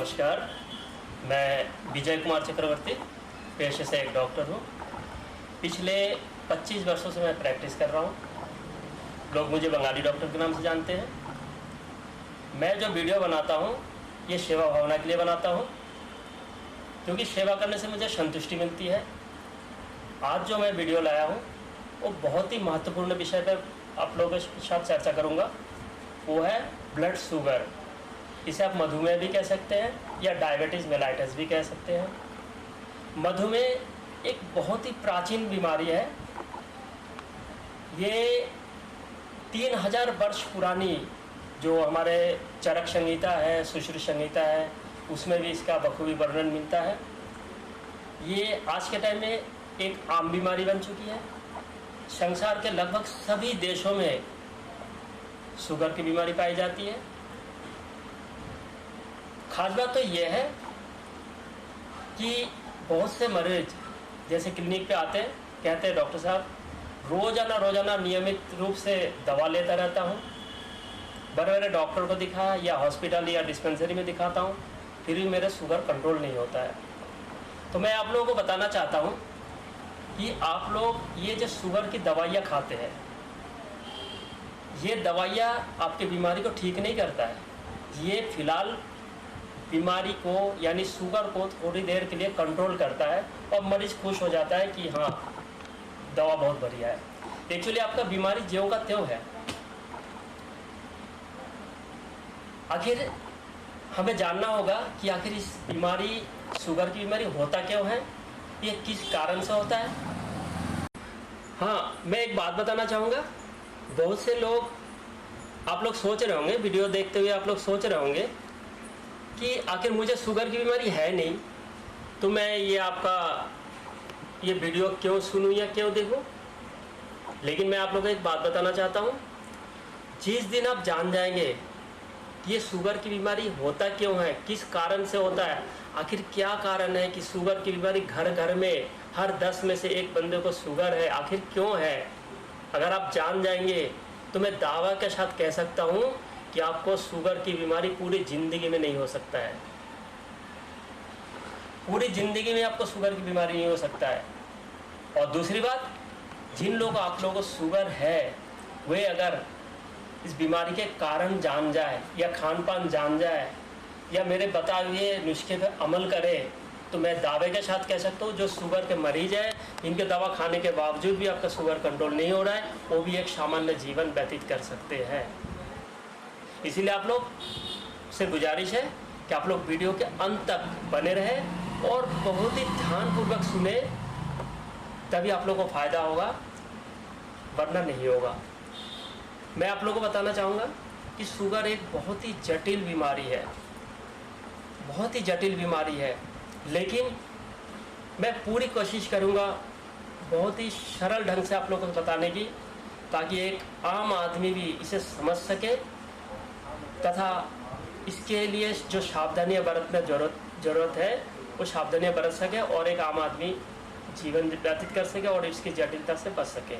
नमस्कार। मैं विजय कुमार चक्रवर्ती पेशे से एक डॉक्टर हूँ। पिछले 25 वर्षों से मैं प्रैक्टिस कर रहा हूँ। लोग मुझे बंगाली डॉक्टर के नाम से जानते हैं। मैं जो वीडियो बनाता हूँ ये सेवा भावना के लिए बनाता हूँ, क्योंकि सेवा करने से मुझे संतुष्टि मिलती है। आज जो मैं वीडियो लाया हूँ वो बहुत ही महत्वपूर्ण विषय पर आप लोगों के साथ चर्चा करूँगा। वो है ब्लड शुगर। इसे आप मधुमेह भी कह सकते हैं या डायबिटीज़ मेलाइटस भी कह सकते हैं। मधुमेह एक बहुत ही प्राचीन बीमारी है। ये 3000 वर्ष पुरानी जो हमारे चरक संहिता है, सुश्रुत संहिता है, उसमें भी इसका बखूबी वर्णन मिलता है। ये आज के टाइम में एक आम बीमारी बन चुकी है। संसार के लगभग सभी देशों में शुगर की बीमारी पाई जाती है। खास बात तो ये है कि बहुत से मरीज जैसे क्लिनिक पे आते हैं, कहते हैं डॉक्टर साहब रोज़ाना नियमित रूप से दवा लेता रहता हूँ, बड़े बड़े डॉक्टर को दिखाया या हॉस्पिटल या डिस्पेंसरी में दिखाता हूँ, फिर भी मेरा शुगर कंट्रोल नहीं होता है। तो मैं आप लोगों को बताना चाहता हूँ कि आप लोग ये जो शुगर की दवाइयाँ खाते हैं, ये दवाइयाँ आपकी बीमारी को ठीक नहीं करता है। ये फ़िलहाल बीमारी को यानी शुगर को थोड़ी देर के लिए कंट्रोल करता है और मरीज़ खुश हो जाता है कि हाँ दवा बहुत बढ़िया है। एक्चुअली आपका बीमारी ज्यों का त्यों है। आखिर हमें जानना होगा कि आखिर इस बीमारी शुगर की बीमारी होता क्यों है, ये किस कारण से होता है। हाँ, मैं एक बात बताना चाहूँगा। बहुत से लोग, आप लोग सोच रहे होंगे, वीडियो देखते हुए आप लोग सोच रहे होंगे कि आखिर मुझे शुगर की बीमारी है नहीं, तो मैं ये वीडियो क्यों सुनूं या क्यों देखूं। लेकिन मैं आप लोगों को एक बात बताना चाहता हूं, जिस दिन आप जान जाएंगे कि ये शुगर की बीमारी होता क्यों है, किस कारण से होता है, आखिर क्या कारण है कि शुगर की बीमारी घर घर में हर 10 में से 1 बंदे को शुगर है, आखिर क्यों है, अगर आप जान जाएंगे तो मैं दावा के साथ कह सकता हूं कि आपको शुगर की बीमारी पूरी ज़िंदगी में नहीं हो सकता है। पूरी ज़िंदगी में आपको शुगर की बीमारी नहीं हो सकता है। और दूसरी बात, जिन लोग आप लोगों को शुगर है वे अगर इस बीमारी के कारण जान जाए या खान पान जान जाए या मेरे बताए हुए नुस्खे पर अमल करें, तो मैं दावे के साथ कह सकता हूँ जो शुगर के मरीज हैं, इनके दवा खाने के बावजूद भी आपका शुगर कंट्रोल नहीं हो रहा है, वो भी एक सामान्य जीवन व्यतीत कर सकते हैं। इसीलिए आप लोग से गुजारिश है कि आप लोग वीडियो के अंत तक बने रहें और बहुत ही ध्यानपूर्वक सुने, तभी आप लोगों को फ़ायदा होगा, वरना नहीं होगा। मैं आप लोगों को बताना चाहूँगा कि शुगर एक बहुत ही जटिल बीमारी है, बहुत ही जटिल बीमारी है। लेकिन मैं पूरी कोशिश करूँगा बहुत ही सरल ढंग से आप लोगों को बताने की, ताकि एक आम आदमी भी इसे समझ सके तथा इसके लिए जो सावधानियाँ बरतने ज़रूरत है वो सावधानियाँ बरत सके और एक आम आदमी जीवन व्यतीत कर सके और इसकी जटिलता से बच सके।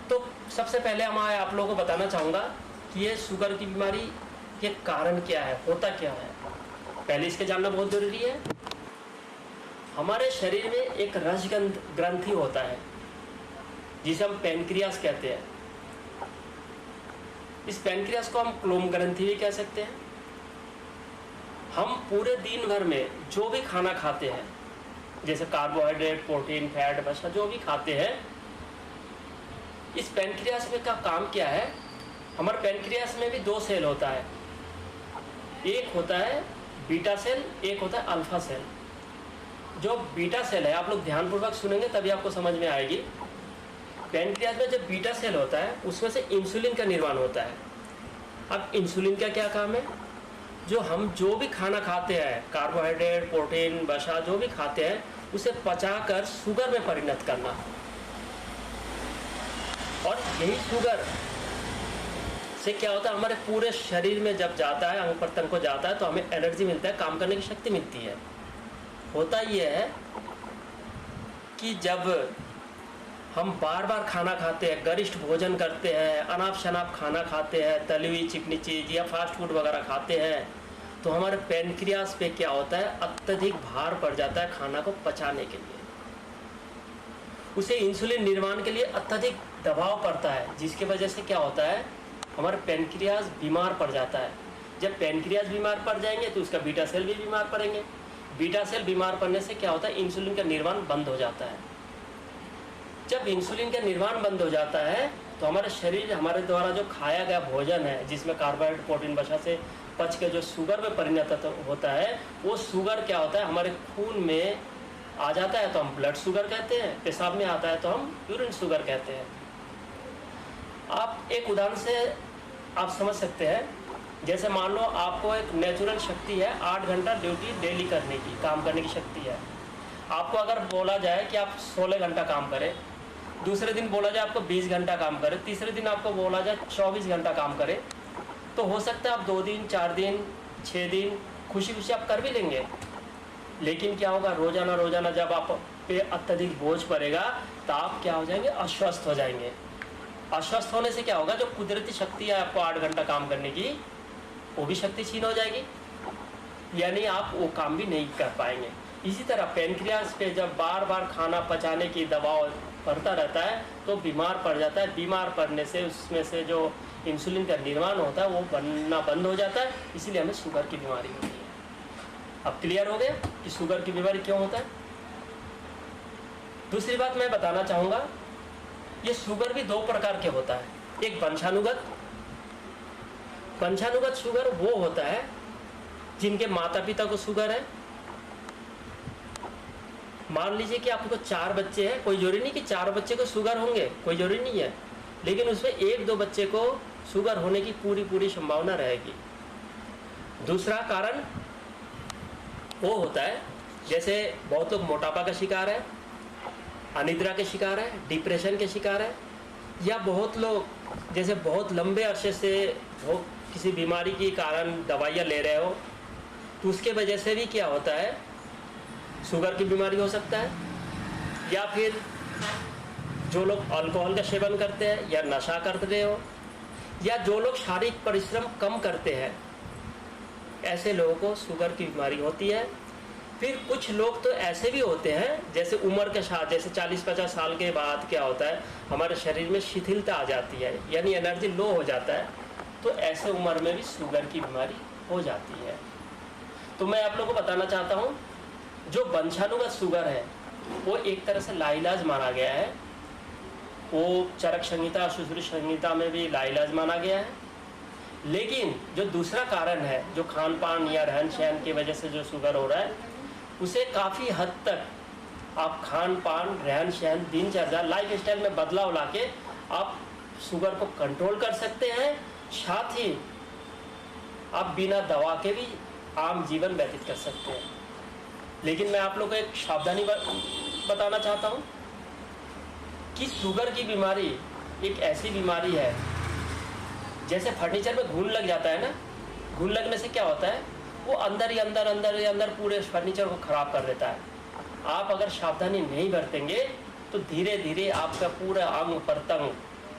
तो सबसे पहले मैं आप लोगों को बताना चाहूँगा कि ये शुगर की बीमारी के कारण क्या है, होता क्या है। पहले इसके जानना बहुत ज़रूरी है। हमारे शरीर में एक रस ग्रंथि होता है जिसे हम पैनक्रियास कहते हैं। इस पैनक्रियास को हम क्लोम ग्रंथि भी कह सकते हैं। हम पूरे दिन भर में जो भी खाना खाते हैं, जैसे कार्बोहाइड्रेट, प्रोटीन, फैट, वसा जो भी खाते हैं, इस पैनक्रियास में का काम क्या है। हमारे पैनक्रियास में भी 2 सेल होता है, एक होता है बीटा सेल, एक होता है अल्फा सेल। जो बीटा सेल है, आप लोग ध्यानपूर्वक सुनेंगे तभी आपको समझ में आएगी। पैनक्रियास में जब बीटा सेल होता है उसमें से इंसुलिन का निर्माण होता है। अब इंसुलिन का क्या काम है, हम जो भी खाना खाते हैं, कार्बोहाइड्रेट, प्रोटीन, वसा जो भी खाते हैं, उसे पचाकर शुगर में परिणत करना। और यही शुगर से क्या होता है, हमारे पूरे शरीर में जब जाता है, अंग प्रत्यंग को जाता है, तो हमें एनर्जी मिलता है, काम करने की शक्ति मिलती है। होता ये है कि जब हम बार बार खाना खाते हैं, गरिष्ठ भोजन करते हैं, अनाप शनाप खाना खाते हैं, तली हुई चिकनी चीज़ या फास्ट फूड वगैरह खाते हैं, तो हमारे पैनक्रियास पे क्या होता है, अत्यधिक भार पड़ जाता है खाना को पचाने के लिए। उसे इंसुलिन निर्माण के लिए अत्यधिक दबाव पड़ता है, जिसकी वजह से क्या होता है, हमारा पैनक्रियास बीमार पड़ जाता है। जब पैनक्रियास बीमार पड़ जाएंगे तो उसका बीटा सेल भी बीमार पड़ेंगे। बीटा सेल बीमार पड़ने से क्या होता है, इंसुलिन का निर्माण बंद हो जाता है। जब इंसुलिन का निर्माण बंद हो जाता है तो हमारा शरीर हमारे द्वारा जो खाया गया भोजन है, जिसमें कार्बोहाइड्रेट, प्रोटीन वसा से पच के जो शुगर में परिणत होता है, वो शुगर क्या होता है, हमारे खून में आ जाता है तो हम ब्लड शुगर कहते हैं, पेशाब में आता है तो हम यूरिन शुगर कहते हैं। आप एक उदाहरण से आप समझ सकते हैं, जैसे मान लो आपको एक नेचुरल शक्ति है 8 घंटा ड्यूटी डेली करने की, काम करने की शक्ति है। आपको अगर बोला जाए कि आप 16 घंटा काम करें, दूसरे दिन बोला जाए आपको 20 घंटा काम करें, तीसरे दिन आपको बोला जाए 24 घंटा काम करें, तो हो सकता है आप 2 दिन, 4 दिन, 6 दिन खुशी खुशी आप कर भी लेंगे। लेकिन क्या होगा, रोजाना रोजाना जब आप पे अत्यधिक बोझ पड़ेगा तो आप क्या हो जाएंगे, अस्वस्थ हो जाएंगे। अस्वस्थ होने से क्या होगा, जो कुदरती शक्ति है आपको 8 घंटा काम करने की, वो भी शक्ति छीन हो जाएगी, यानी आप वो काम भी नहीं कर पाएंगे। इसी तरह पैनक्रियास पे जब बार बार खाना पचाने की दबाव पड़ता रहता है तो बीमार पड़ जाता है। बीमार पड़ने से उसमें से जो इंसुलिन का निर्माण होता है वो बनना बंद हो जाता है, इसीलिए हमें शुगर की बीमारी होती है। अब क्लियर हो गया कि शुगर की बीमारी क्यों होता है। दूसरी बात मैं बताना चाहूँगा, ये शुगर भी 2 प्रकार के होता है। एक वंशानुगत शुगर वो होता है जिनके माता पिता को शुगर है। मान लीजिए कि आपको 4 बच्चे हैं, कोई जरूरी नहीं कि 4 बच्चे को शुगर होंगे, कोई जरूरी नहीं है, लेकिन उसमें 1-2 बच्चे को शुगर होने की पूरी संभावना रहेगी। दूसरा कारण वो होता है, जैसे बहुत लोग मोटापा का शिकार है, अनिद्रा के शिकार है, डिप्रेशन के शिकार है, या बहुत लोग जैसे बहुत लंबे अरसे से वो किसी बीमारी के कारण दवाइयाँ ले रहे हो, तो उसके वजह से भी क्या होता है, शुगर की बीमारी हो सकता है। या फिर जो लोग अल्कोहल का सेवन करते हैं या नशा कर रहे हो, या जो लोग शारीरिक परिश्रम कम करते हैं, ऐसे लोगों को शुगर की बीमारी होती है। फिर कुछ लोग तो ऐसे भी होते हैं, जैसे उम्र के साथ, जैसे 40-50 साल के बाद क्या होता है, हमारे शरीर में शिथिलता आ जाती है, यानी एनर्जी लो हो जाता है, तो ऐसे उम्र में भी शुगर की बीमारी हो जाती है। तो मैं आप लोगों को बताना चाहता हूँ, जो वंशानुगत शुगर है वो एक तरह से लाइलाज माना गया है। वो चरक संहिता, सुश्रुत संहिता में भी लाइलाज माना गया है। लेकिन जो दूसरा कारण है, जो खान पान या रहन सहन की वजह से जो शुगर हो रहा है, उसे काफ़ी हद तक आप खान पान, रहन सहन, दिनचर्या, लाइफ स्टाइल में बदलाव लाके आप शुगर को कंट्रोल कर सकते हैं। साथ ही आप बिना दवा के भी आम जीवन व्यतीत कर सकते हैं। लेकिन मैं आप लोगों को एक सावधानी बताना चाहता हूँ कि शुगर की बीमारी एक ऐसी बीमारी है, जैसे फर्नीचर में घुन लग जाता है ना, घुन लगने से क्या होता है, वो अंदर ही अंदर पूरे फर्नीचर को ख़राब कर देता है। आप अगर सावधानी नहीं बरतेंगे तो धीरे धीरे आपका पूरा अंग प्रत्यंग,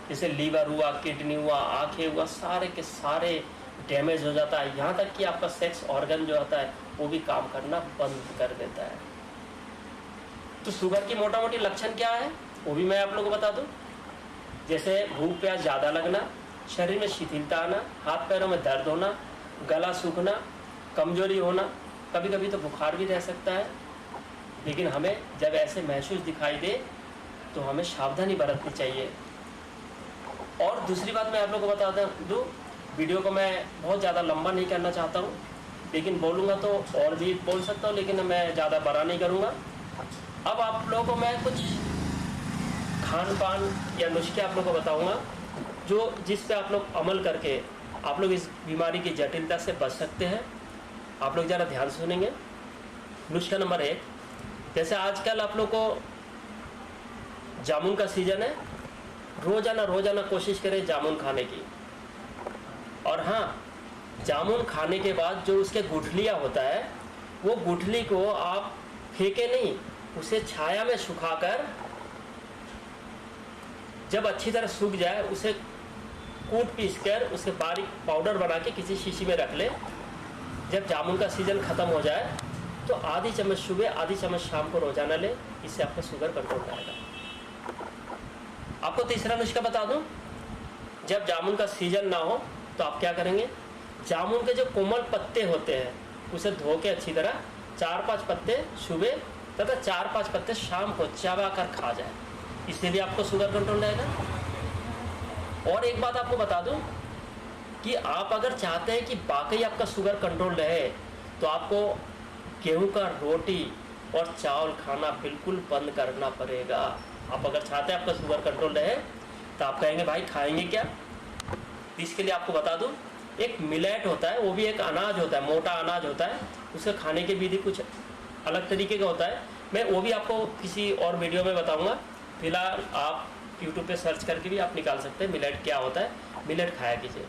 जैसे लीवर हुआ, किडनी हुआ, आँखें हुआ, सारे के सारे डैमेज हो जाता है। यहाँ तक कि आपका सेक्स ऑर्गन जो होता है वो भी काम करना बंद कर देता है। तो शुगर की मोटा मोटी लक्षण क्या है वो भी मैं आप लोगों को बता दूं। जैसे भूख प्यास ज़्यादा लगना, शरीर में शिथिलता आना, हाथ पैरों में दर्द होना, गला सूखना, कमजोरी होना, कभी कभी तो बुखार भी रह सकता है। लेकिन हमें जब ऐसे महसूस दिखाई दे तो हमें सावधानी बरतनी चाहिए। और दूसरी बात मैं आप लोगों को बता दूँ, वीडियो को मैं बहुत ज़्यादा लंबा नहीं करना चाहता हूँ, लेकिन बोलूँगा तो और भी बोल सकता हूँ, लेकिन मैं ज़्यादा बड़ा नहीं करूँगा। अब आप लोगों को मैं कुछ खान पान या नुस्खे आप लोगों को बताऊँगा जो जिस पे आप लोग अमल करके आप लोग इस बीमारी की जटिलता से बच सकते हैं। आप लोग ज़रा ध्यान सुनेंगे। नुस्खा नंबर 1, जैसे आजकल आप लोग को जामुन का सीज़न है, रोज़ाना कोशिश करें जामुन खाने की। और हाँ, जामुन खाने के बाद जो उसके गुठलियाँ होता है, वो गुठली को आप फेंके नहीं, उसे छाया में सुखाकर जब अच्छी तरह सूख जाए उसे कूट पीस कर उसके बारीक पाउडर बना के किसी शीशी में रख ले। जब जामुन का सीज़न ख़त्म हो जाए तो आधी चम्मच सुबह आधी चम्मच शाम को रोज़ाना ले, इससे आपका शुगर कंट्रोल रहेगा। आपको तीसरा नुस्खा बता दूं, जब जामुन का सीज़न ना हो तो आप क्या करेंगे, जामुन के जो कोमल पत्ते होते हैं उसे धो के अच्छी तरह 4-5 पत्ते सुबह तथा 4-5 पत्ते शाम को चबा कर खा जाए, इससे भी आपको शुगर कंट्रोल रहेगा। और एक बात आपको बता दूं कि आप अगर चाहते हैं कि वाकई आपका शुगर कंट्रोल रहे तो आपको गेहूं का रोटी और चावल खाना बिल्कुल बंद करना पड़ेगा। आप अगर चाहते हैं आपका शुगर कंट्रोल रहे तो आप कहेंगे भाई खाएंगे क्या, इसके लिए आपको बता दूं, एक मिलेट होता है, वो भी एक अनाज होता है, मोटा अनाज होता है, उसके खाने की विधि कुछ अलग तरीके का होता है। मैं वो भी आपको किसी और वीडियो में बताऊंगा। फिलहाल आप यूट्यूब पे सर्च करके भी आप निकाल सकते हैं मिलेट क्या होता है, मिलेट खाया कीजिए।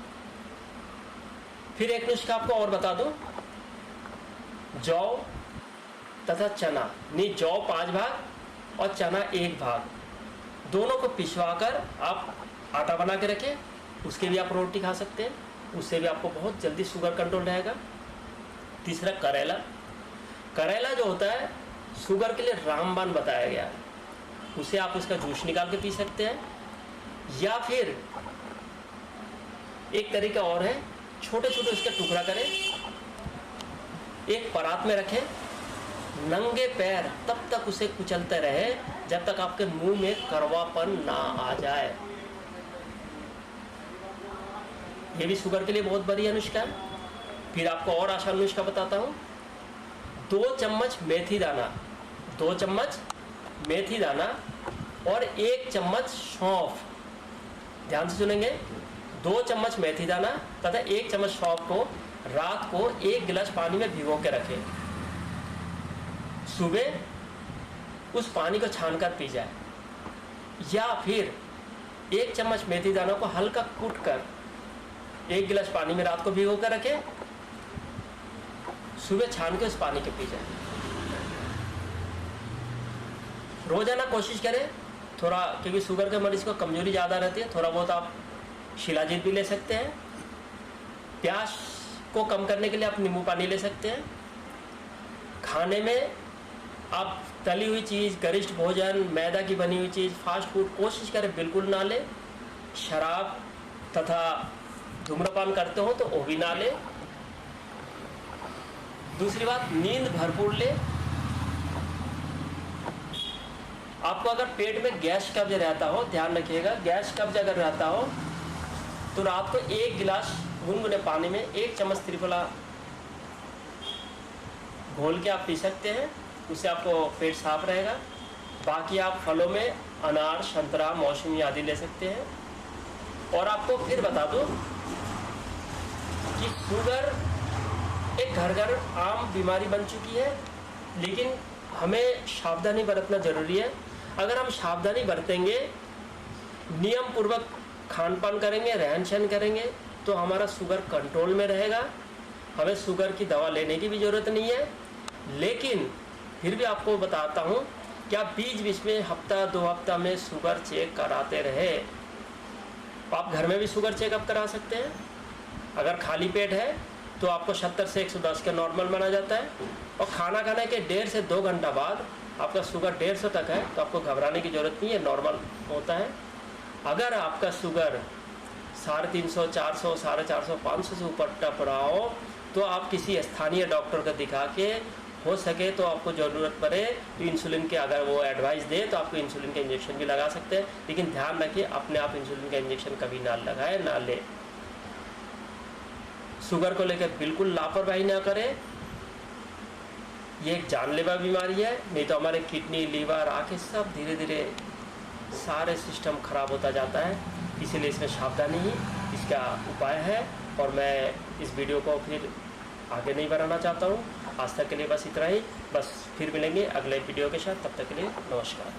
फिर एक नुस्खा आपको और बता दूं, जौ तथा चना, नहीं जौ 5 भाग और चना 1 भाग, दोनों को पिसवाकर आप आटा बना के रखें, उसके भी आप रोटी खा सकते हैं, उससे भी आपको बहुत जल्दी शुगर कंट्रोल रहेगा। तीसरा करेला, करेला जो होता है शुगर के लिए रामबाण बताया गया है, उसे आप उसका जूस निकाल के पी सकते हैं, या फिर एक तरीका और है, छोटे छोटे उसके टुकड़ा करें, एक परात में रखें, नंगे पैर तब तक उसे कुचलते रहे जब तक आपके मुंह में कड़वापन ना आ जाए। ये भी शुगर के लिए बहुत बढ़िया नुस्खा है। फिर आपको और आसान नुस्खा बताता हूँ, 2 चम्मच मेथी दाना, 2 चम्मच मेथी दाना और 1 चम्मच सौंफ, ध्यान से सुनेंगे, 2 चम्मच मेथी दाना तथा 1 चम्मच सौंफ को रात को 1 गिलास पानी में भिगो के रखें, सुबह उस पानी को छानकर पी जाए। या फिर 1 चम्मच मेथी दाना को हल्का कूट कर 1 गिलास पानी में रात को भिगो कर रखें, सुबह छान के उस पानी को पी जाए। रोजाना कोशिश करें थोड़ा, क्योंकि शुगर के मरीज को कमजोरी ज़्यादा रहती है, थोड़ा बहुत आप शिलाजीत भी ले सकते हैं, प्यास को कम करने के लिए आप नींबू पानी ले सकते हैं। खाने में आप तली हुई चीज़, गरिष्ठ भोजन, मैदा की बनी हुई चीज़, फास्ट फूड कोशिश करें बिल्कुल ना लें। शराब तथा धूम्रपान करते हो तो वो भी ना लें। दूसरी बात, नींद भरपूर ले। आपको अगर पेट में गैस कब्ज रहता हो, ध्यान रखिएगा, गैस कब्ज अगर रहता हो तो रात को 1 गिलास गुनगुने पानी में 1 चम्मच त्रिफला घोल के आप पी सकते हैं, उससे आपको पेट साफ रहेगा। बाकी आप फलों में अनार, संतरा, मौसमी आदि ले सकते हैं। और आपको फिर बता दूं कि शुगर एक घर घर आम बीमारी बन चुकी है, लेकिन हमें सावधानी बरतना जरूरी है। अगर हम सावधानी बरतेंगे, नियम पूर्वक खान पान करेंगे, रहन सहन करेंगे, तो हमारा शुगर कंट्रोल में रहेगा। हमें शुगर की दवा लेने की भी ज़रूरत नहीं है। लेकिन फिर भी आपको बताता हूँ कि आप बीच बीच में हफ्ता 2 हफ्ता में शुगर चेक कराते रहे। आप घर में भी शुगर चेकअप करा सकते हैं। अगर खाली पेट है तो आपको 70 से 110 का नॉर्मल माना जाता है, और खाना खाने के 1.5 से 2 घंटा बाद आपका शुगर 150 तक है तो आपको घबराने की ज़रूरत नहीं है, नॉर्मल होता है। अगर आपका शुगर 350, 400, 450, 500 से ऊपर टप रहा हो तो आप किसी स्थानीय डॉक्टर को दिखा के, हो सके तो आपको ज़रूरत पड़े तो इंसुलिन के, अगर वो एडवाइस दे तो आपको इंसुलिन का इंजेक्शन भी लगा सकते हैं। लेकिन ध्यान रखिए, अपने आप इंसुलिन का इंजेक्शन कभी ना लगाए, ना ले। शुगर को लेकर बिल्कुल लापरवाही ना करें। ये एक जानलेवा बीमारी है, नहीं तो हमारे किडनी, लीवर, आँखें सब धीरे धीरे सारे सिस्टम खराब होता जाता है। इसीलिए इसमें सावधानी ही इसका उपाय है। और मैं इस वीडियो को फिर आगे नहीं बढ़ाना चाहता हूँ। आज तक के लिए बस इतना ही। बस फिर मिलेंगे अगले वीडियो के साथ, तब तक के लिए नमस्कार।